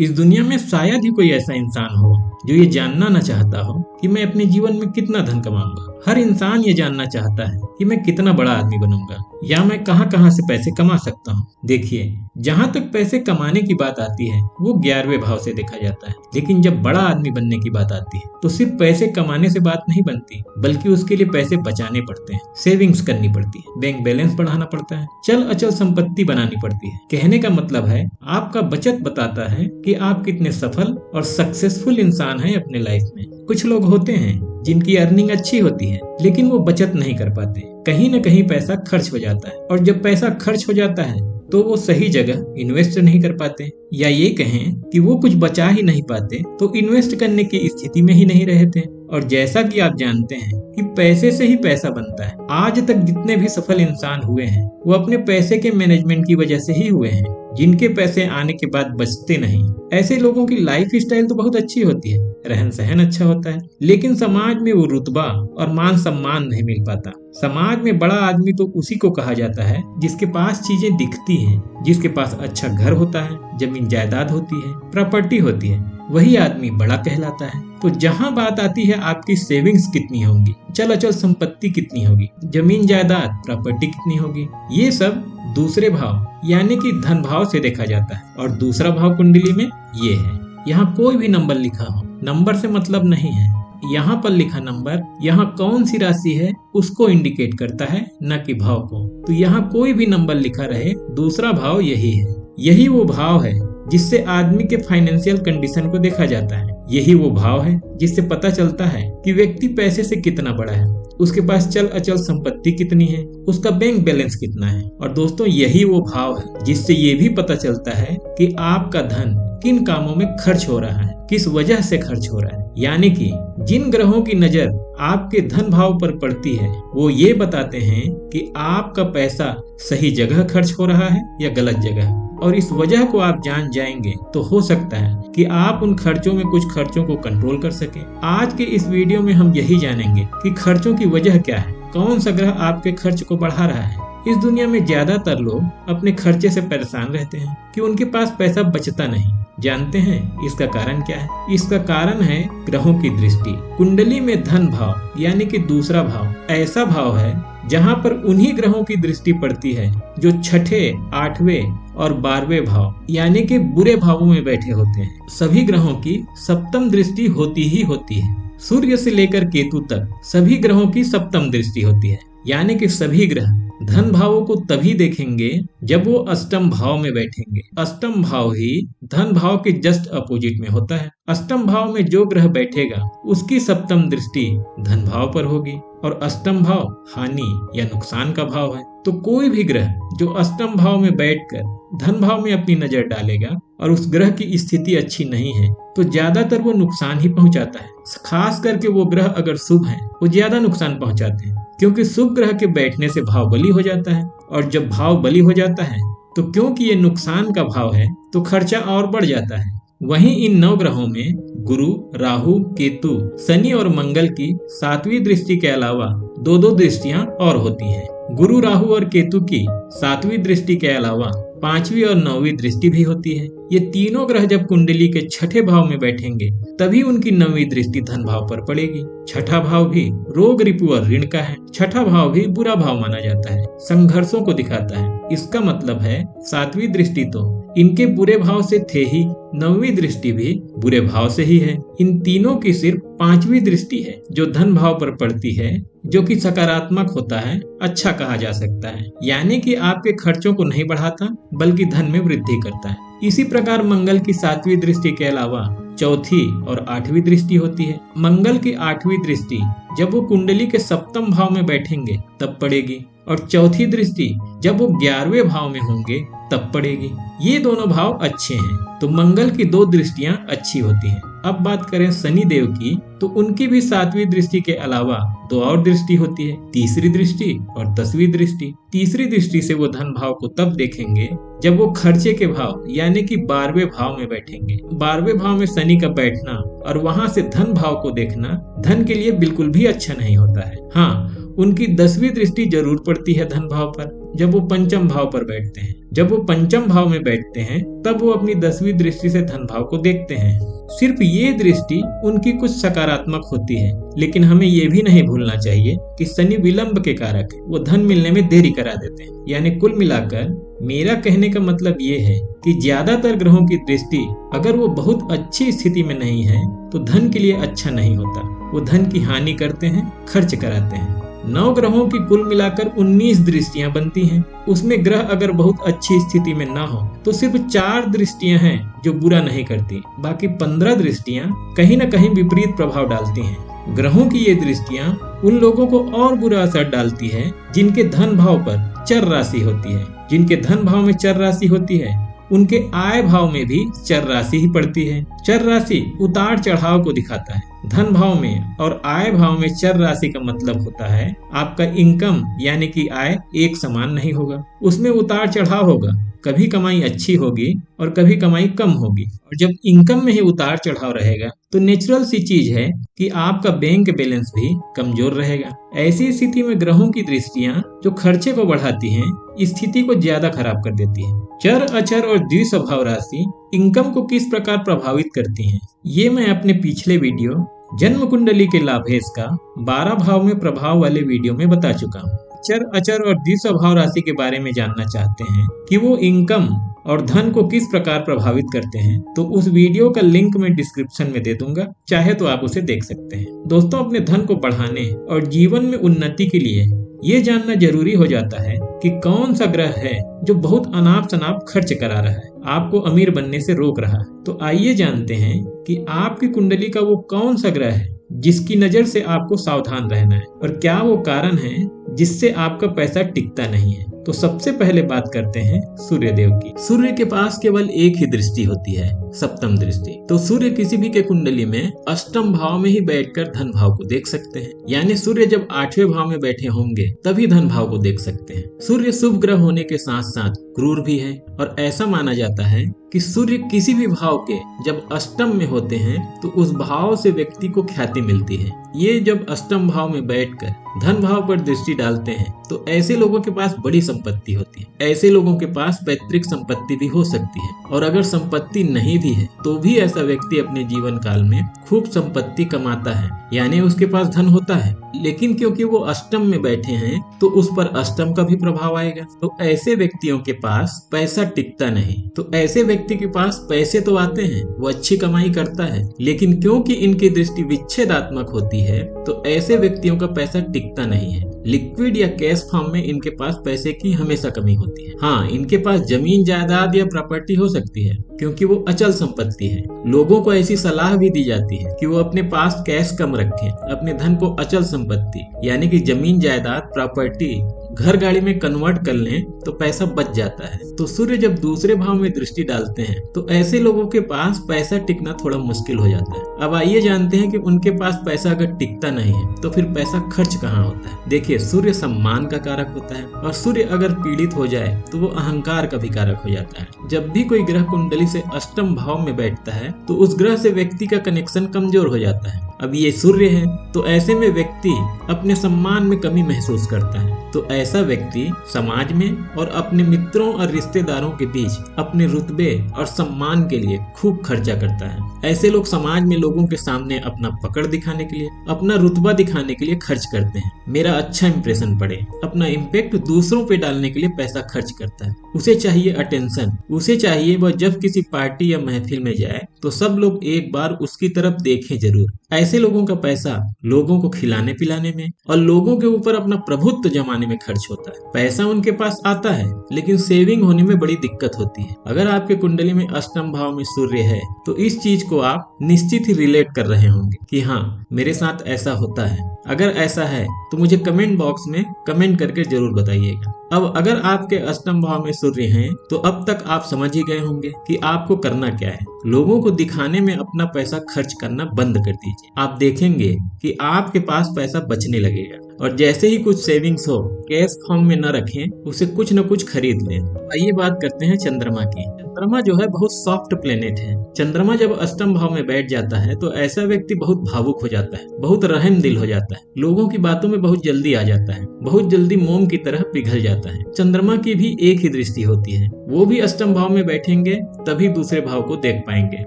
इस दुनिया में शायद ही कोई ऐसा इंसान हो जो ये जानना न चाहता हो कि मैं अपने जीवन में कितना धन कमाऊंगा। हर इंसान ये जानना चाहता है कि मैं कितना बड़ा आदमी बनूंगा या मैं कहां कहां से पैसे कमा सकता हूँ। देखिए, जहां तक पैसे कमाने की बात आती है वो 11वें भाव से देखा जाता है, लेकिन जब बड़ा आदमी बनने की बात आती है तो सिर्फ पैसे कमाने से बात नहीं बनती, बल्कि उसके लिए पैसे बचाने पड़ते हैं, सेविंग्स करनी पड़ती है, बैंक बैलेंस बढ़ाना पड़ता है, चल अचल संपत्ति बनानी पड़ती है। कहने का मतलब है आपका बचत बताता है कि आप कितने सफल और सक्सेसफुल इंसान हैं अपने लाइफ में। कुछ लोग होते हैं जिनकी अर्निंग अच्छी होती है लेकिन वो बचत नहीं कर पाते, कहीं न कहीं पैसा खर्च हो जाता है, और जब पैसा खर्च हो जाता है तो वो सही जगह इन्वेस्ट नहीं कर पाते, या ये कहें कि वो कुछ बचा ही नहीं पाते तो इन्वेस्ट करने की स्थिति में ही नहीं रहते। और जैसा कि आप जानते हैं कि पैसे से ही पैसा बनता है, आज तक जितने भी सफल इंसान हुए हैं वो अपने पैसे के मैनेजमेंट की वजह से ही हुए हैं, जिनके पैसे आने के बाद बचते नहीं। ऐसे लोगों की लाइफ स्टाइल तो बहुत अच्छी होती है, रहन सहन अच्छा होता है, लेकिन समाज में वो रुतबा और मान सम्मान नहीं मिल पाता। समाज में बड़ा आदमी तो उसी को कहा जाता है जिसके पास चीजें दिखती हैं, जिसके पास अच्छा घर होता है, जमीन जायदाद होती है, प्रॉपर्टी होती है, वही आदमी बड़ा कहलाता है। तो जहाँ बात आती है आपकी सेविंग्स कितनी होंगी, चल अचल संपत्ति कितनी होगी, जमीन जायदाद प्रॉपर्टी कितनी होगी, ये सब दूसरे भाव यानी कि धन भाव से देखा जाता है। और दूसरा भाव कुंडली में ये है। यहाँ कोई भी नंबर लिखा हो, नंबर से मतलब नहीं है, यहाँ पर लिखा नंबर यहाँ कौन सी राशि है उसको इंडिकेट करता है, न कि भाव को। तो यहाँ कोई भी नंबर लिखा रहे, दूसरा भाव यही है। यही वो भाव है जिससे आदमी के फाइनेंशियल कंडीशन को देखा जाता है। यही वो भाव है जिससे पता चलता है कि व्यक्ति पैसे से कितना बड़ा है, उसके पास चल अचल संपत्ति कितनी है, उसका बैंक बैलेंस कितना है। और दोस्तों, यही वो भाव है जिससे ये भी पता चलता है कि आपका धन किन कामों में खर्च हो रहा है, किस वजह से खर्च हो रहा है। यानी कि जिन ग्रहों की नजर आपके धन भाव पर पड़ती है वो ये बताते हैं कि आपका पैसा सही जगह खर्च हो रहा है या गलत जगह। और इस वजह को आप जान जाएंगे तो हो सकता है कि आप उन खर्चों में कुछ खर्चों को कंट्रोल कर सकें। आज के इस वीडियो में हम यही जानेंगे कि खर्चों की वजह क्या है, कौन सा ग्रह आपके खर्च को बढ़ा रहा है। इस दुनिया में ज्यादातर लोग अपने खर्चे से परेशान रहते हैं कि उनके पास पैसा बचता नहीं। जानते हैं इसका कारण क्या है? इसका कारण है ग्रहों की दृष्टि। कुंडली में धन भाव यानी कि दूसरा भाव ऐसा भाव है जहां पर उन्हीं ग्रहों की दृष्टि पड़ती है जो छठे, 8वें और 12वें भाव यानी कि बुरे भावों में बैठे होते हैं। सभी ग्रहों की सप्तम दृष्टि होती ही होती है। सूर्य से लेकर केतु तक सभी ग्रहों की सप्तम दृष्टि होती है, यानी कि सभी ग्रह धन भावों को तभी देखेंगे जब वो अष्टम भाव में बैठेंगे। अष्टम भाव ही धन भाव के जस्ट अपोजिट में होता है। अष्टम भाव में जो ग्रह बैठेगा उसकी सप्तम दृष्टि धन भाव पर होगी, और अष्टम भाव हानि या नुकसान का भाव है। तो कोई भी ग्रह जो अष्टम भाव में बैठकर धन भाव में अपनी नजर डालेगा और उस ग्रह की स्थिति अच्छी नहीं है तो ज्यादातर वो नुकसान ही पहुंचाता है। खास करके वो ग्रह अगर शुभ हैं वो ज्यादा नुकसान पहुंचाते हैं, क्योंकि शुभ ग्रह के बैठने से भाव बली हो जाता है, और जब भाव बली हो जाता है तो क्योंकि ये नुकसान का भाव है तो खर्चा और बढ़ जाता है। वहीं इन 9 ग्रहों में गुरु, राहु, केतु, शनि और मंगल की 7वीं दृष्टि के अलावा 2-2 दृष्टियां और होती हैं। गुरु, राहु और केतु की 7वीं दृष्टि के अलावा 5वीं और 9वीं दृष्टि भी होती है। ये तीनों ग्रह जब कुंडली के छठे भाव में बैठेंगे तभी उनकी 9वीं दृष्टि धन भाव पर पड़ेगी। छठा भाव भी रोग, रिपु और ऋण का है। छठा भाव भी बुरा भाव माना जाता है, संघर्षों को दिखाता है। इसका मतलब है 7वीं दृष्टि तो इनके बुरे भाव से थे ही, 9वीं दृष्टि भी बुरे भाव से ही है। इन तीनों की सिर्फ 5वीं दृष्टि है जो धन भाव पर पड़ती है, जो कि सकारात्मक होता है, अच्छा कहा जा सकता है, यानी कि आपके खर्चों को नहीं बढ़ाता बल्कि धन में वृद्धि करता है। इसी प्रकार मंगल की 7वीं दृष्टि के अलावा चौथी और 8वीं दृष्टि होती है। मंगल की 8वीं दृष्टि जब वो कुंडली के सप्तम भाव में बैठेंगे तब पड़ेगी, और चौथी दृष्टि जब वो 11वें भाव में होंगे तब पड़ेगी। ये दोनों भाव अच्छे हैं तो मंगल की 2 दृष्टियां अच्छी होती हैं। अब बात करें शनि देव की तो उनकी भी 7वीं दृष्टि के अलावा 2 और दृष्टि होती है, तीसरी दृष्टि और 10वीं दृष्टि। तीसरी दृष्टि से वो धन भाव को तब देखेंगे जब वो खर्चे के भाव यानी कि 12वें भाव में बैठेंगे। 12वें भाव में शनि का बैठना और वहां से धन भाव को देखना धन के लिए बिल्कुल भी अच्छा नहीं होता है। हाँ, उनकी 10वीं दृष्टि जरूर पड़ती है धन भाव पर जब वो पंचम भाव पर बैठते हैं। जब वो पंचम भाव में बैठते हैं तब वो अपनी 10वीं दृष्टि से धन भाव को देखते हैं। सिर्फ ये दृष्टि उनकी कुछ सकारात्मक होती है, लेकिन हमें ये भी नहीं भूलना चाहिए कि शनि विलंब के कारक है, वो धन मिलने में देरी करा देते हैं। यानी कुल मिलाकर मेरा कहने का मतलब ये है कि ज्यादातर ग्रहों की दृष्टि अगर वो बहुत अच्छी स्थिति में नहीं है तो धन के लिए अच्छा नहीं होता। वो धन की हानि करते हैं, खर्च कराते हैं। 9 ग्रहों की कुल मिलाकर 19 दृष्टियां बनती हैं। उसमें ग्रह अगर बहुत अच्छी स्थिति में ना हो तो सिर्फ 4 दृष्टियां हैं जो बुरा नहीं करती, बाकी 15 दृष्टियां कहीं न कहीं विपरीत प्रभाव डालती हैं। ग्रहों की ये दृष्टियां उन लोगों को और बुरा असर डालती है जिनके धन भाव पर चर राशि होती है। जिनके धन भाव में चर राशि होती है उनके आय भाव में भी चर राशि ही पड़ती है। चर राशि उतार चढ़ाव को दिखाता है। धन भाव में और आय भाव में चर राशि का मतलब होता है आपका इनकम यानी कि आय एक समान नहीं होगा, उसमें उतार चढ़ाव होगा। कभी कमाई अच्छी होगी और कभी कमाई कम होगी। और जब इनकम में ही उतार चढ़ाव रहेगा तो नेचुरल सी चीज है कि आपका बैंक बैलेंस भी कमजोर रहेगा। ऐसी स्थिति में ग्रहों की दृष्टियां जो खर्चे को बढ़ाती हैं, स्थिति को ज्यादा खराब कर देती हैं। चर, अचर और द्विस्वभाव राशि इनकम को किस प्रकार प्रभावित करती हैं, ये मैं अपने पिछले वीडियो जन्म कुंडली के लाभेश का 12 भाव में प्रभाव वाले वीडियो में बता चुका हूँ। चर, अचर और द्विस्वभाव राशि के बारे में जानना चाहते हैं कि वो इनकम और धन को किस प्रकार प्रभावित करते हैं, तो उस वीडियो का लिंक मैं डिस्क्रिप्शन में दे दूंगा, चाहे तो आप उसे देख सकते हैं। दोस्तों, अपने धन को बढ़ाने और जीवन में उन्नति के लिए ये जानना जरूरी हो जाता है कि कौन सा ग्रह है जो बहुत अनाप शनाप खर्च करा रहा है, आपको अमीर बनने से रोक रहा है। तो आइए जानते हैं कि आपकी कुंडली का वो कौन सा ग्रह है जिसकी नजर से आपको सावधान रहना है और क्या वो कारण है जिससे आपका पैसा टिकता नहीं है। तो सबसे पहले बात करते हैं सूर्य देव की। सूर्य के पास केवल एक ही दृष्टि होती है, सप्तम दृष्टि। तो सूर्य किसी भी के कुंडली में अष्टम भाव में ही बैठकर धन भाव को देख सकते हैं। यानी सूर्य जब 8वें भाव में बैठे होंगे तभी धन भाव को देख सकते हैं। सूर्य शुभ ग्रह होने के साथ साथ क्रूर भी है और ऐसा माना जाता है कि सूर्य किसी भी भाव के जब अष्टम में होते हैं तो उस भाव से व्यक्ति को ख्याति मिलती है। ये जब अष्टम भाव में बैठकर धन भाव पर दृष्टि डालते हैं तो ऐसे लोगों के पास बड़ी संपत्ति होती है। ऐसे लोगों के पास पैतृक संपत्ति भी हो सकती है, और अगर संपत्ति नहीं भी है तो भी ऐसा व्यक्ति अपने जीवन काल में खूब संपत्ति कमाता है, यानी उसके पास धन होता है। लेकिन क्योंकि वो अष्टम में बैठे हैं तो उस पर अष्टम का भी प्रभाव आएगा, तो ऐसे व्यक्तियों के पास पैसा टिकता नहीं। तो ऐसे व्यक्ति के पास पैसे तो आते हैं, वो अच्छी कमाई करता है, लेकिन क्योंकि इनकी दृष्टि विच्छेदात्मक होती है तो ऐसे व्यक्तियों का पैसा टिकता नहीं है। लिक्विड या कैश फॉर्म में इनके पास पैसे की हमेशा कमी होती है। हाँ, इनके पास जमीन जायदाद या प्रॉपर्टी हो सकती है क्योंकि वो अचल संपत्ति है। लोगों को ऐसी सलाह भी दी जाती है कि वो अपने पास कैश कम रखें, अपने धन को अचल संपत्ति यानी कि जमीन जायदाद, प्रॉपर्टी, घर गाड़ी में कन्वर्ट कर लें तो पैसा बच जाता है। तो सूर्य जब दूसरे भाव में दृष्टि डालते हैं तो ऐसे लोगों के पास पैसा टिकना थोड़ा मुश्किल हो जाता है। अब आइए जानते हैं कि उनके पास पैसा अगर टिकता नहीं है तो फिर पैसा खर्च कहाँ होता है। देखिए, सूर्य सम्मान का कारक होता है और सूर्य अगर पीड़ित हो जाए तो वो अहंकार का भी कारक हो जाता है। जब भी कोई ग्रह कुंडली से अष्टम भाव में बैठता है तो उस ग्रह से व्यक्ति का कनेक्शन कमजोर हो जाता है। अब ये सूर्य है तो ऐसे में व्यक्ति अपने सम्मान में कमी महसूस करता है। तो ऐसा व्यक्ति समाज में और अपने मित्रों और रिश्तेदारों के बीच अपने रुतबे और सम्मान के लिए खूब खर्चा करता है। ऐसे लोग समाज में लोगों के सामने अपना पकड़ दिखाने के लिए, अपना रुतबा दिखाने के लिए खर्च करते हैं। मेरा अच्छा इंप्रेशन पड़े, अपना इम्पैक्ट दूसरों पे डालने के लिए पैसा खर्च करता है। उसे चाहिए अटेंशन, उसे चाहिए वह जब किसी पार्टी या महफिल में जाए तो सब लोग एक बार उसकी तरफ देखें जरूर। ऐसे लोगों का पैसा लोगों को खिलाने पिलाने में और लोगों के ऊपर अपना प्रभुत्व जमाने में खर्च होता है। पैसा उनके पास आता है लेकिन सेविंग होने में बड़ी दिक्कत होती है। अगर आपके कुंडली में अष्टम भाव में सूर्य है तो इस चीज को आप निश्चित ही रिलेट कर रहे होंगे कि हाँ, मेरे साथ ऐसा होता है। अगर ऐसा है तो मुझे कमेंट बॉक्स में कमेंट करके जरूर बताइएगा। अब अगर आपके अष्टम भाव में सूर्य हैं तो अब तक आप समझ ही गए होंगे कि आपको करना क्या है। लोगों को दिखाने में अपना पैसा खर्च करना बंद कर दीजिए। आप देखेंगे कि आपके पास पैसा बचने लगेगा। और जैसे ही कुछ सेविंग्स हो कैश फॉर्म में न रखें, उसे कुछ न कुछ खरीद लें। आइए बात करते हैं चंद्रमा की। चंद्रमा जो है बहुत सॉफ्ट प्लेनेट है। चंद्रमा जब अष्टम भाव में बैठ जाता है तो ऐसा व्यक्ति बहुत भावुक हो जाता है, बहुत रहम दिल हो जाता है, लोगों की बातों में बहुत जल्दी आ जाता है, बहुत जल्दी मोम की तरह पिघल जाता है। चंद्रमा की भी एक ही दृष्टि होती है, वो भी अष्टम भाव में बैठेंगे तभी दूसरे भाव को देख पाएंगे।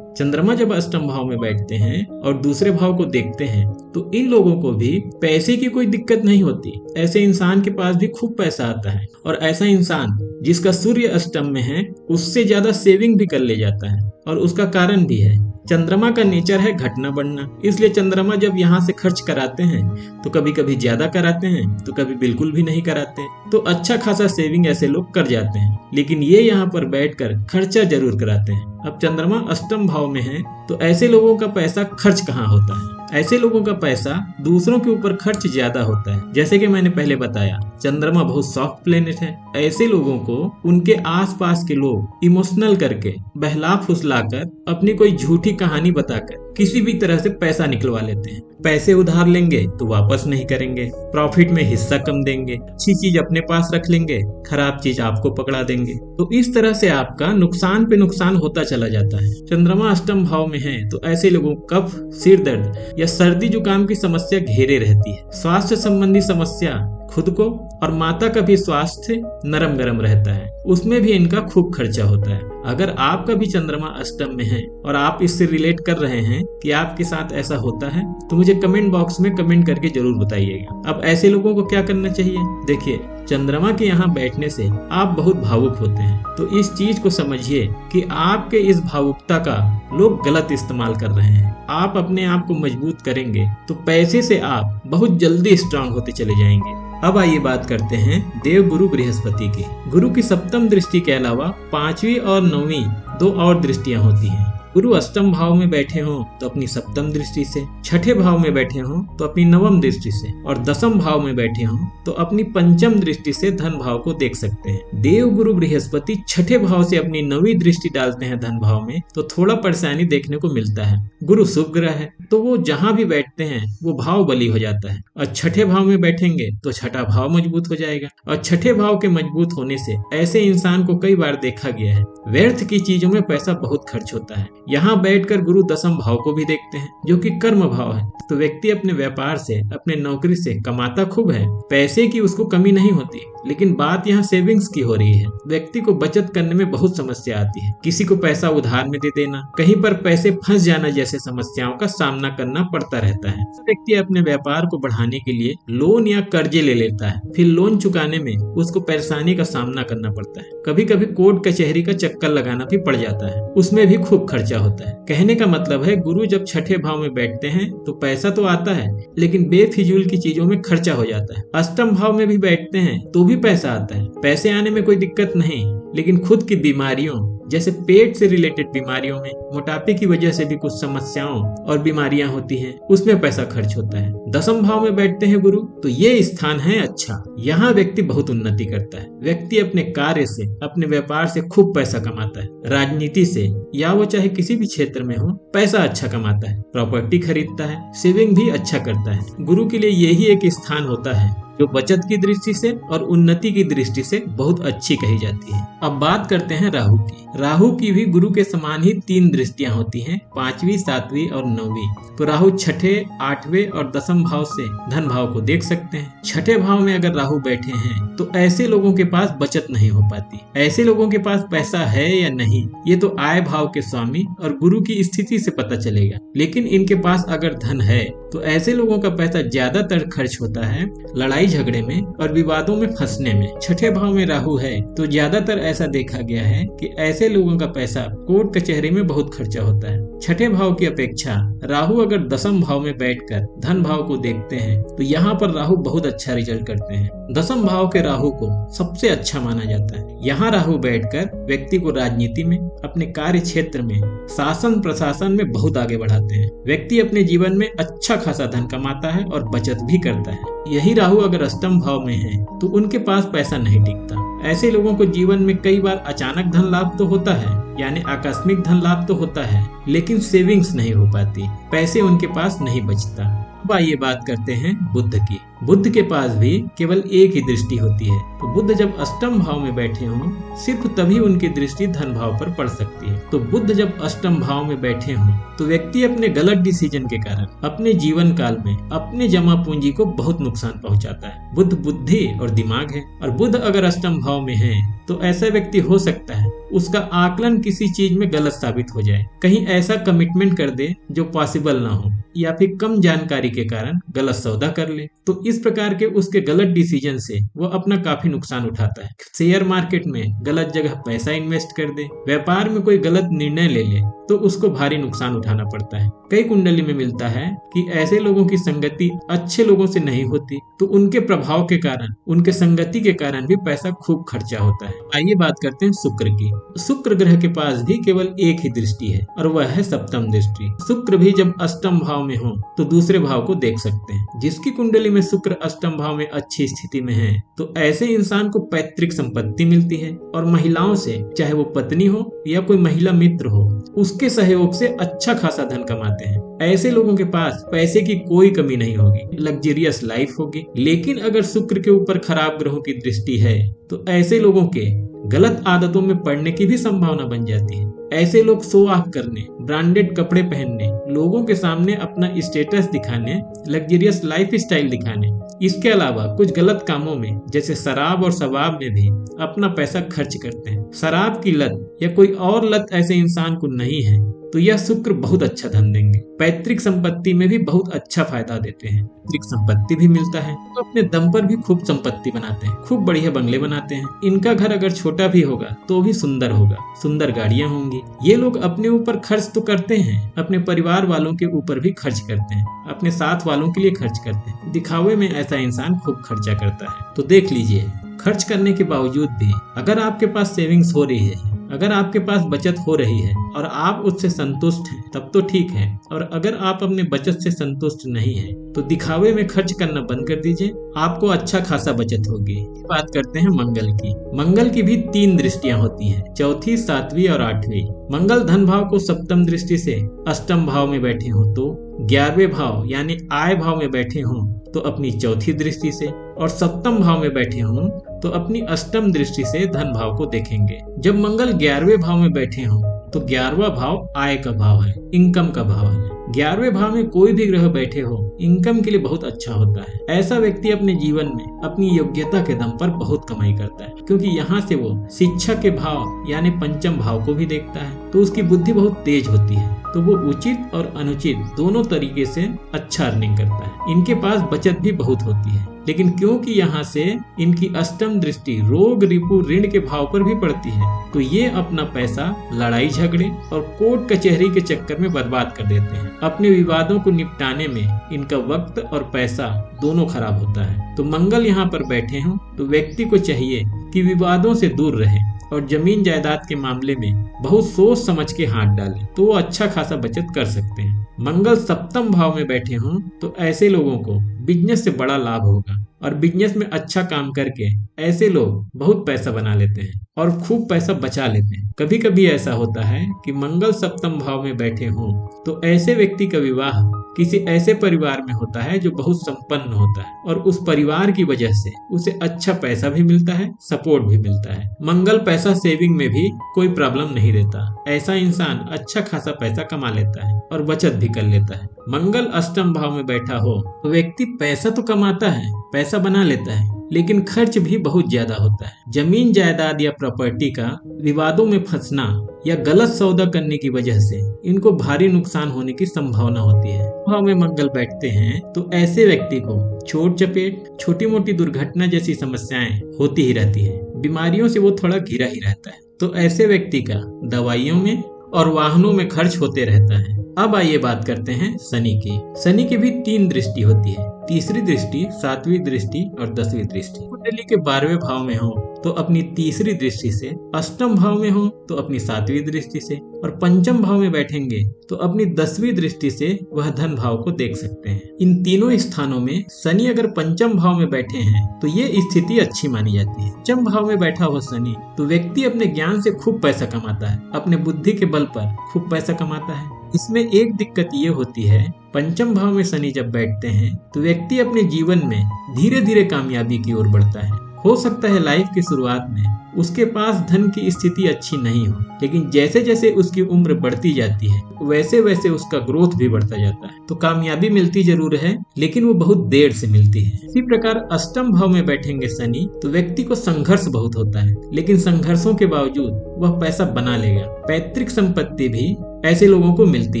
चंद्रमा जब अष्टम भाव में बैठते हैं और दूसरे भाव को देखते हैं तो इन लोगों को भी पैसे की कोई दिक्कत नहीं होती। ऐसे इंसान के पास भी खूब पैसा आता है और ऐसा इंसान जिसका सूर्य अष्टम में है उससे ज्यादा सेविंग भी कर ले जाता है और उसका कारण भी है। चंद्रमा का नेचर है घटना बढ़ना, इसलिए चंद्रमा जब यहाँ से खर्च कराते हैं तो कभी कभी ज्यादा कराते हैं तो कभी बिल्कुल भी नहीं कराते, तो अच्छा खासा सेविंग ऐसे लोग कर जाते हैं, लेकिन ये यहाँ पर बैठकर खर्चा जरूर कराते हैं। अब चंद्रमा अष्टम भाव में है तो ऐसे लोगों का पैसा खर्च कहाँ होता है? ऐसे लोगों का पैसा दूसरों के ऊपर खर्च ज्यादा होता है। जैसे कि मैंने पहले बताया, चंद्रमा बहुत सॉफ्ट प्लेनेट है। ऐसे लोगों को उनके आसपास के लोग इमोशनल करके, बहला फुसलाकर, अपनी कोई झूठी कहानी बताकर किसी भी तरह से पैसा निकलवा लेते हैं। पैसे उधार लेंगे तो वापस नहीं करेंगे, प्रॉफिट में हिस्सा कम देंगे, अच्छी चीज अपने पास रख लेंगे, खराब चीज आपको पकड़ा देंगे। तो इस तरह से आपका नुकसान पे नुकसान होता चला जाता है। चंद्रमा अष्टम भाव में है तो ऐसे लोगों को कफ, सिर दर्द या सर्दी जुकाम की समस्या घेरे रहती है। स्वास्थ्य संबंधी समस्या, खुद को और माता का भी स्वास्थ्य नरम गरम रहता है, उसमें भी इनका खूब खर्चा होता है। अगर आपका भी चंद्रमा अष्टम में है और आप इससे रिलेट कर रहे हैं कि आपके साथ ऐसा होता है तो मुझे कमेंट बॉक्स में कमेंट करके जरूर बताइएगा। अब ऐसे लोगों को क्या करना चाहिए? देखिए, चंद्रमा के यहाँ बैठने से आप बहुत भावुक होते हैं, तो इस चीज को समझिए कि आपके इस भावुकता का लोग गलत इस्तेमाल कर रहे हैं। आप अपने आप को मजबूत करेंगे तो पैसे से आप बहुत जल्दी स्ट्रांग होते चले जाएंगे। अब आइए बात करते हैं देव गुरु बृहस्पति की। गुरु की सप्तम दृष्टि के अलावा 5वीं और 9वीं 2 और दृष्टियां होती हैं। गुरु अष्टम भाव में बैठे हों तो अपनी सप्तम दृष्टि से, छठे भाव में बैठे हों तो अपनी नवम दृष्टि से, और दसम भाव में बैठे हों तो अपनी पंचम दृष्टि से धन भाव को देख सकते हैं। देव गुरु बृहस्पति छठे भाव से अपनी 9वीं दृष्टि डालते हैं धन भाव में तो थोड़ा परेशानी देखने को मिलता है। गुरु शुभ ग्रह है तो वो जहाँ भी बैठते हैं वो भाव बली हो जाता है, और छठे भाव में बैठेंगे तो छठा भाव मजबूत हो जाएगा। और छठे भाव के मजबूत होने से ऐसे इंसान को कई बार देखा गया है व्यर्थ की चीजों में पैसा बहुत खर्च होता है। यहाँ बैठकर गुरु दसम भाव को भी देखते हैं जो कि कर्म भाव है, तो व्यक्ति अपने व्यापार से, अपने नौकरी से कमाता खूब है, पैसे की उसको कमी नहीं होती, लेकिन बात यहाँ सेविंग्स की हो रही है। व्यक्ति को बचत करने में बहुत समस्या आती है, किसी को पैसा उधार में दे देना, कहीं पर पैसे फंस जाना जैसे समस्याओं का सामना करना पड़ता रहता है। व्यक्ति अपने व्यापार को बढ़ाने के लिए लोन या कर्जे ले लेता है, फिर लोन चुकाने में उसको परेशानी का सामना करना पड़ता है। कभी कभी कोर्ट कचहरी का चक्कर लगाना भी पड़ जाता है, उसमें भी खूब खर्चा होता है। कहने का मतलब है गुरु जब छठे भाव में बैठते हैं तो पैसा तो आता है लेकिन बेफिजूल की चीजों में खर्चा हो जाता है। अष्टम भाव में भी बैठते हैं तो भी पैसा आता है, पैसे आने में कोई दिक्कत नहीं, लेकिन खुद की बीमारियों जैसे पेट से रिलेटेड बीमारियों में, मोटापे की वजह से भी कुछ समस्याओं और बीमारियां होती हैं, उसमें पैसा खर्च होता है। दसम भाव में बैठते हैं गुरु तो ये स्थान है अच्छा, यहाँ व्यक्ति बहुत उन्नति करता है। व्यक्ति अपने कार्य से, अपने व्यापार से खूब पैसा कमाता है, राजनीति से या वो चाहे किसी भी क्षेत्र में हो पैसा अच्छा कमाता है, प्रॉपर्टी खरीदता है, सेविंग भी अच्छा करता है। गुरु के लिए यही एक स्थान होता है जो बचत की दृष्टि से और उन्नति की दृष्टि से बहुत अच्छी कही जाती है। अब बात करते हैं राहु की। राहु की भी गुरु के समान ही 3 दृष्टियां होती हैं, 5वीं, 7वीं और 9वीं। तो राहु छठे, 8वें और 10म भाव से धन भाव को देख सकते हैं। छठे भाव में अगर राहु बैठे हैं तो ऐसे लोगों के पास बचत नहीं हो पाती। ऐसे लोगों के पास पैसा है या नहीं ये तो आय भाव के स्वामी और गुरु की स्थिति से पता चलेगा, लेकिन इनके पास अगर धन है तो ऐसे लोगों का पैसा ज्यादातर खर्च होता है लड़ाई झगड़े में और विवादों में फंसने में। छठे भाव में राहु है तो ज्यादातर ऐसा देखा गया है कि ऐसे लोगों का पैसा कोर्ट कचहरी में बहुत खर्चा होता है। छठे भाव की अपेक्षा राहु अगर 10म भाव में बैठकर धन भाव को देखते हैं तो यहाँ पर राहु बहुत अच्छा रिजल्ट करते हैं। 10म भाव के राहु को सबसे अच्छा माना जाता है। यहाँ राहु बैठकर व्यक्ति को राजनीति में, अपने कार्य क्षेत्र में, शासन प्रशासन में बहुत आगे बढ़ाते हैं। व्यक्ति अपने जीवन में अच्छा खासा धन कमाता है और बचत भी करता है। यही राहु अगर अष्टम भाव में है तो उनके पास पैसा नहीं टिकता। ऐसे लोगों को जीवन में कई बार अचानक धन लाभ तो होता है, यानी आकस्मिक धन लाभ तो होता है, लेकिन सेविंग्स नहीं हो पाती, पैसे उनके पास नहीं बचता। अब आइए बात करते हैं बुध की। बुध के पास भी केवल एक ही दृष्टि होती है। तो बुध जब अष्टम भाव में बैठे हों, सिर्फ तभी उनकी दृष्टि धन भाव पर पड़ सकती है। तो बुध जब अष्टम भाव में बैठे हों तो व्यक्ति अपने गलत डिसीजन के कारण अपने जीवन काल में अपने जमा पूंजी को बहुत नुकसान पहुंचाता है। बुध बुद्धि और दिमाग है, और बुध अगर अष्टम भाव में है तो ऐसा व्यक्ति हो सकता है उसका आकलन किसी चीज में गलत साबित हो जाए, कहीं ऐसा कमिटमेंट कर दे जो पॉसिबल ना हो, या फिर कम जानकारी के कारण गलत सौदा कर ले। तो इस प्रकार के उसके गलत डिसीजन से वो अपना काफी नुकसान उठाता है। शेयर मार्केट में गलत जगह पैसा इन्वेस्ट कर दे, व्यापार में कोई गलत निर्णय ले ले तो उसको भारी नुकसान उठाना पड़ता है। कई कुंडली में मिलता है कि ऐसे लोगों की संगति अच्छे लोगों से नहीं होती, तो उनके प्रभाव के कारण, उनके संगति के कारण भी पैसा खूब खर्चा होता है। आइए बात करते हैं शुक्र की। शुक्र ग्रह के पास भी केवल एक ही दृष्टि है, और वह है सप्तम दृष्टि। शुक्र भी जब अष्टम भाव में हो तो दूसरे भाव को देख सकते हैं। जिसकी कुंडली में शुक्र अष्टम भाव में अच्छी स्थिति में है तो ऐसे इंसान को पैतृक संपत्ति मिलती है, और महिलाओं से, चाहे वो पत्नी हो या कोई महिला मित्र हो, उसके सहयोग से अच्छा खासा धन कमाते हैं। ऐसे लोगों के पास पैसे की कोई कमी नहीं होगी, लग्जरियस लाइफ होगी। लेकिन अगर शुक्र के ऊपर खराब ग्रहों की दृष्टि है तो ऐसे लोगों के गलत आदतों में पड़ने की भी संभावना बन जाती है। ऐसे लोग शो ऑफ करने, ब्रांडेड कपड़े पहनने, लोगों के सामने अपना स्टेटस दिखाने, लग्जरियस लाइफ स्टाइल दिखाने, इसके अलावा कुछ गलत कामों में जैसे शराब और शबाब में भी अपना पैसा खर्च करते हैं। शराब की लत या कोई और लत ऐसे इंसान को नहीं है तो यह शुक्र बहुत अच्छा धन देंगे। पैतृक संपत्ति में भी बहुत अच्छा फायदा देते हैं। पैतृक संपत्ति भी मिलता है तो अपने दम पर भी खूब संपत्ति बनाते हैं, खूब बढ़िया बंगले बनाते हैं। इनका घर अगर छोटा भी होगा तो भी सुंदर होगा, सुंदर गाड़ियां होंगी। ये लोग अपने ऊपर खर्च तो करते हैं, अपने परिवार वालों के ऊपर भी खर्च करते हैं, अपने साथ वालों के लिए खर्च करते हैं। दिखावे में ऐसा इंसान खूब खर्चा करता है। तो देख लीजिए, खर्च करने के बावजूद भी अगर आपके पास सेविंग्स हो रही है, अगर आपके पास बचत हो रही है और आप उससे संतुष्ट हैं तब तो ठीक है। और अगर आप अपने बचत से संतुष्ट नहीं हैं तो दिखावे में खर्च करना बंद कर दीजिए, आपको अच्छा खासा बचत होगी। बात करते हैं मंगल की। मंगल की भी 3 दृष्टियां होती हैं, चौथी, 7वीं और 8वीं। मंगल धन भाव को सप्तम दृष्टि से अष्टम भाव में बैठे हो तो 11वें भाव यानी आय भाव में बैठे हों तो अपनी चौथी दृष्टि से, और सप्तम भाव में बैठे हों तो अपनी अष्टम दृष्टि से धन भाव को देखेंगे। जब मंगल 11वें भाव में बैठे हों तो 11वां भाव आय का भाव है, इनकम का भाव है। 11वें भाव में कोई भी ग्रह बैठे हो इनकम के लिए बहुत अच्छा होता है। ऐसा व्यक्ति अपने जीवन में अपनी योग्यता के दम पर बहुत कमाई करता है, क्योंकि यहाँ से वो शिक्षा के भाव यानी पंचम भाव को भी देखता है, तो उसकी बुद्धि बहुत तेज होती है। तो वो उचित और अनुचित दोनों तरीके से अच्छा अर्निंग करता है। इनके पास बचत भी बहुत होती है, लेकिन क्योंकि यहाँ से इनकी अष्टम दृष्टि रोग, रिपु, ऋण के भाव पर भी पड़ती है तो ये अपना पैसा लड़ाई झगड़े और कोर्ट कचहरी के चक्कर में बर्बाद कर देते हैं। अपने विवादों को निपटाने में इनका वक्त और पैसा दोनों खराब होता है। तो मंगल यहाँ पर बैठे हों तो व्यक्ति को चाहिए कि विवादों से दूर रहे और जमीन जायदाद के मामले में बहुत सोच समझ के हाथ डालें तो वो अच्छा खासा बचत कर सकते हैं। मंगल सप्तम भाव में बैठे हों तो ऐसे लोगों को बिजनेस से बड़ा लाभ होगा, और बिजनेस में अच्छा काम करके ऐसे लोग बहुत पैसा बना लेते हैं और खूब पैसा बचा लेते हैं। कभी कभी ऐसा होता है कि मंगल सप्तम भाव में बैठे हों तो ऐसे व्यक्ति का विवाह किसी ऐसे परिवार में होता है जो बहुत संपन्न होता है, और उस परिवार की वजह से उसे अच्छा पैसा भी मिलता है, सपोर्ट भी मिलता है। मंगल पैसा सेविंग में भी कोई प्रॉब्लम नहीं देता। ऐसा इंसान अच्छा खासा पैसा कमा लेता है और बचत भी कर लेता है। मंगल अष्टम भाव में बैठा हो तो व्यक्ति पैसा तो कमाता है, पैसा बना लेता है, लेकिन खर्च भी बहुत ज्यादा होता है। जमीन जायदाद या प्रॉपर्टी का विवादों में फंसना या गलत सौदा करने की वजह से इनको भारी नुकसान होने की संभावना होती है। भाव में मंगल बैठते हैं तो ऐसे व्यक्ति को चोट चपेट, छोटी मोटी दुर्घटना जैसी समस्याएं होती ही रहती है। बीमारियों से वो थोड़ा घिरा ही रहता है, तो ऐसे व्यक्ति का दवाइयों में और वाहनों में खर्च होते रहता है। अब आइए बात करते हैं शनि की। शनि की भी 3 दृष्टि होती है, तीसरी दृष्टि, 7वीं दृष्टि और 10वीं दृष्टि। कुंडली के 12वें भाव में हो तो अपनी तीसरी दृष्टि से, अष्टम भाव में हो तो अपनी 7वीं दृष्टि से, और पंचम भाव में बैठेंगे तो अपनी 10वीं दृष्टि से वह धन भाव को देख सकते हैं। इन तीनों स्थानों में शनि अगर पंचम भाव में बैठे हैं तो ये स्थिति अच्छी मानी जाती है। पंचम भाव में बैठा हो शनि तो व्यक्ति अपने ज्ञान से खूब पैसा कमाता है, अपने बुद्धि के बल पर खूब पैसा कमाता है। इसमें एक दिक्कत ये होती है, पंचम भाव में शनि जब बैठते हैं तो व्यक्ति अपने जीवन में धीरे धीरे कामयाबी की ओर बढ़ता है। हो सकता है लाइफ की शुरुआत में उसके पास धन की स्थिति अच्छी नहीं हो, लेकिन जैसे जैसे उसकी उम्र बढ़ती जाती है वैसे वैसे उसका ग्रोथ भी बढ़ता जाता है। तो कामयाबी मिलती जरूर है, लेकिन वो बहुत देर से मिलती है। इसी प्रकार अष्टम भाव में बैठेंगे शनि तो व्यक्ति को संघर्ष बहुत होता है, लेकिन संघर्षों के बावजूद वह पैसा बना लेगा। पैतृक संपत्ति भी ऐसे लोगों को मिलती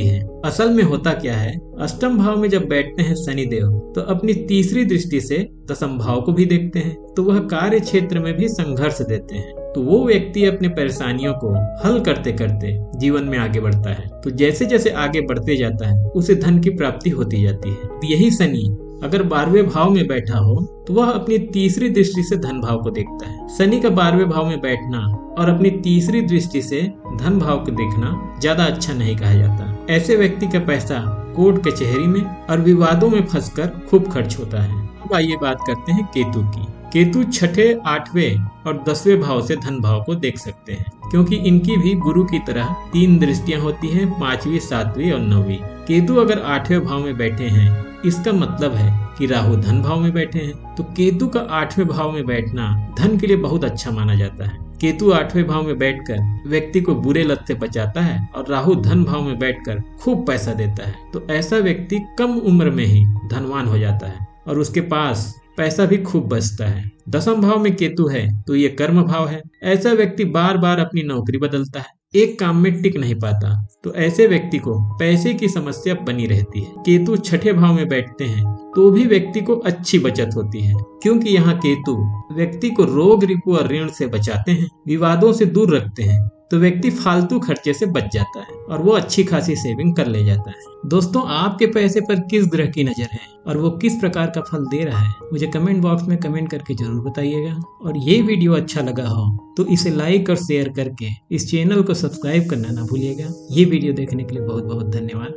है। असल में होता क्या है, अष्टम भाव में जब बैठते हैं शनिदेव तो अपनी तीसरी दृष्टि से दशम भाव को भी देखते हैं, तो वह कार्य क्षेत्र में भी संघर्ष देते हैं। तो वो व्यक्ति अपने परेशानियों को हल करते करते जीवन में आगे बढ़ता है। तो जैसे जैसे आगे बढ़ते जाता है उसे धन की प्राप्ति होती जाती है। तो यही शनि अगर 12वें भाव में बैठा हो तो वह अपनी तीसरी दृष्टि से धन भाव को देखता है। शनि का 12वें भाव में बैठना और अपनी तीसरी दृष्टि से धन भाव को देखना ज्यादा अच्छा नहीं कहा जाता। ऐसे व्यक्ति का पैसा कोर्ट कचहरी में और विवादों में फंसकर खूब खर्च होता है। अब आइए बात करते हैं केतु की। केतु 6ठे, 8वें और 10वें भाव से धन भाव को देख सकते हैं, क्योंकि इनकी भी गुरु की तरह 3 दृष्टियां होती हैं, 5वीं, 7वीं और 9वीं। केतु अगर 8वें भाव में बैठे हैं इसका मतलब है कि राहु धन भाव में बैठे हैं। तो केतु का 8वें भाव में बैठना धन के लिए बहुत अच्छा माना जाता है। केतु 8वें भाव में बैठकर व्यक्ति को बुरे लत से बचाता है और राहु धन भाव में बैठकर खूब पैसा देता है। तो ऐसा व्यक्ति कम उम्र में ही धनवान हो जाता है और उसके पास पैसा भी खूब बचता है। दशम भाव में केतु है तो ये कर्म भाव है। ऐसा व्यक्ति बार बार अपनी नौकरी बदलता है, एक काम में टिक नहीं पाता। तो ऐसे व्यक्ति को पैसे की समस्या बनी रहती है। केतु 6ठे भाव में बैठते हैं तो भी व्यक्ति को अच्छी बचत होती है, क्योंकि यहाँ केतु व्यक्ति को रोग, रिपु और ऋण से बचाते हैं, विवादों से दूर रखते हैं। तो व्यक्ति फालतू खर्चे से बच जाता है और वो अच्छी खासी सेविंग कर ले जाता है। दोस्तों, आपके पैसे पर किस ग्रह की नजर है और वो किस प्रकार का फल दे रहा है, मुझे कमेंट बॉक्स में कमेंट करके जरूर बताइएगा। और ये वीडियो अच्छा लगा हो तो इसे लाइक और शेयर करके इस चैनल को सब्सक्राइब करना ना भूलिएगा। ये वीडियो देखने के लिए बहुत बहुत धन्यवाद।